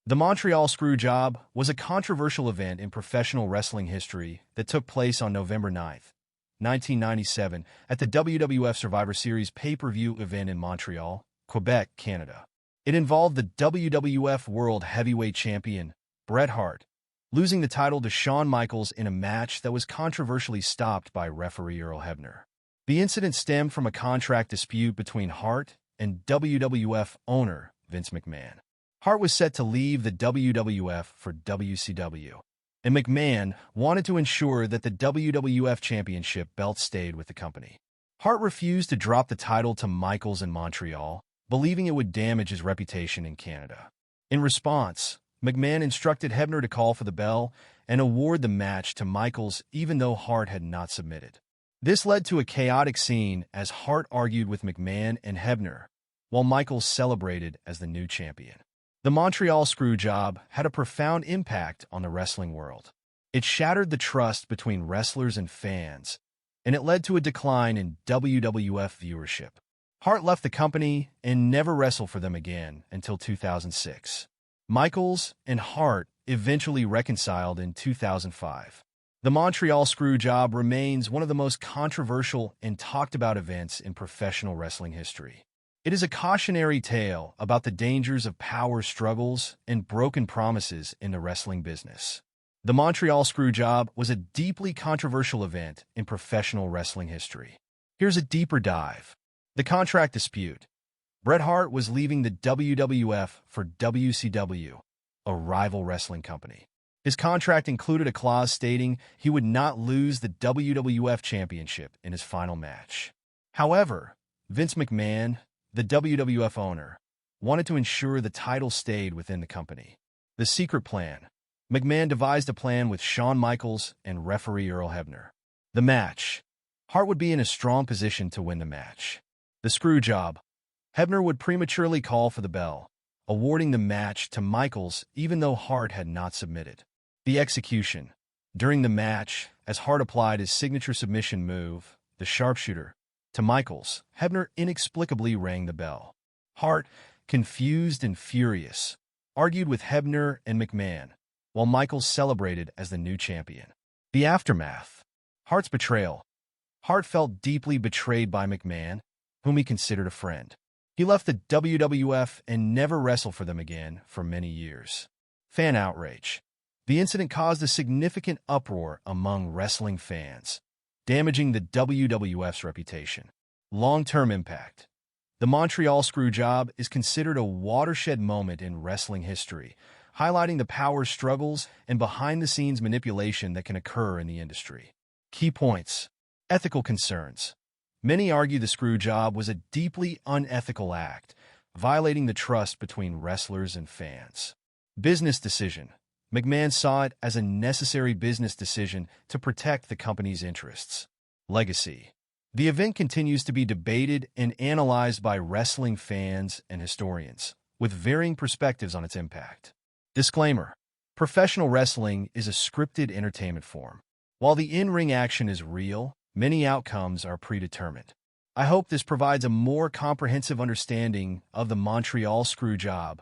The Montreal Screwjob was a controversial event in professional wrestling history that took place on November 9th, 1997, at the WWF Survivor Series pay-per-view event in Montreal, Quebec, Canada. It involved the WWF World Heavyweight Champion, Bret Hart, losing the title to Shawn Michaels in a match that was controversially stopped by referee Earl Hebner. The incident stemmed from a contract dispute between Hart and WWF owner Vince McMahon. Hart was set to leave the WWF for WCW, and McMahon wanted to ensure that the WWF Championship belt stayed with the company. Hart refused to drop the title to Michaels in Montreal, believing it would damage his reputation in Canada. In response, McMahon instructed Hebner to call for the bell and award the match to Michaels even though Hart had not submitted. This led to a chaotic scene as Hart argued with McMahon and Hebner, while Michaels celebrated as the new champion. The Montreal Screwjob had a profound impact on the wrestling world. It shattered the trust between wrestlers and fans, and it led to a decline in WWF viewership. Hart left the company and never wrestled for them again until 2006. Michaels and Hart eventually reconciled in 2005. The Montreal Screwjob remains one of the most controversial and talked about events in professional wrestling history. It is a cautionary tale about the dangers of power struggles and broken promises in the wrestling business. The Montreal Screwjob was a deeply controversial event in professional wrestling history. Here's a deeper dive. The contract dispute. Bret Hart was leaving the WWF for WCW, a rival wrestling company. His contract included a clause stating he would not lose the WWF Championship in his final match. However, Vince McMahon, the WWF owner, wanted to ensure the title stayed within the company. The secret plan. McMahon devised a plan with Shawn Michaels and referee Earl Hebner. The match. Hart would be in a strong position to win the match. The Screwjob. Hebner would prematurely call for the bell, awarding the match to Michaels even though Hart had not submitted. The execution. During the match, as Hart applied his signature submission move, the sharpshooter, to Michaels, Hebner inexplicably rang the bell. Hart, confused and furious, argued with Hebner and McMahon, while Michaels celebrated as the new champion. The aftermath. Hart's betrayal. Hart felt deeply betrayed by McMahon, whom he considered a friend. He left the WWF and never wrestled for them again for many years. Fan outrage. The incident caused a significant uproar among wrestling fans, damaging the WWF's reputation. Long-term impact. The Montreal Screwjob is considered a watershed moment in wrestling history, highlighting the power struggles and behind-the-scenes manipulation that can occur in the industry. Key points. Ethical concerns. Many argue the Screwjob was a deeply unethical act, violating the trust between wrestlers and fans. Business decision. McMahon saw it as a necessary business decision to protect the company's interests. Legacy. The event continues to be debated and analyzed by wrestling fans and historians, with varying perspectives on its impact. Disclaimer. Professional wrestling is a scripted entertainment form. While the in-ring action is real, many outcomes are predetermined. I hope this provides a more comprehensive understanding of the Montreal Screwjob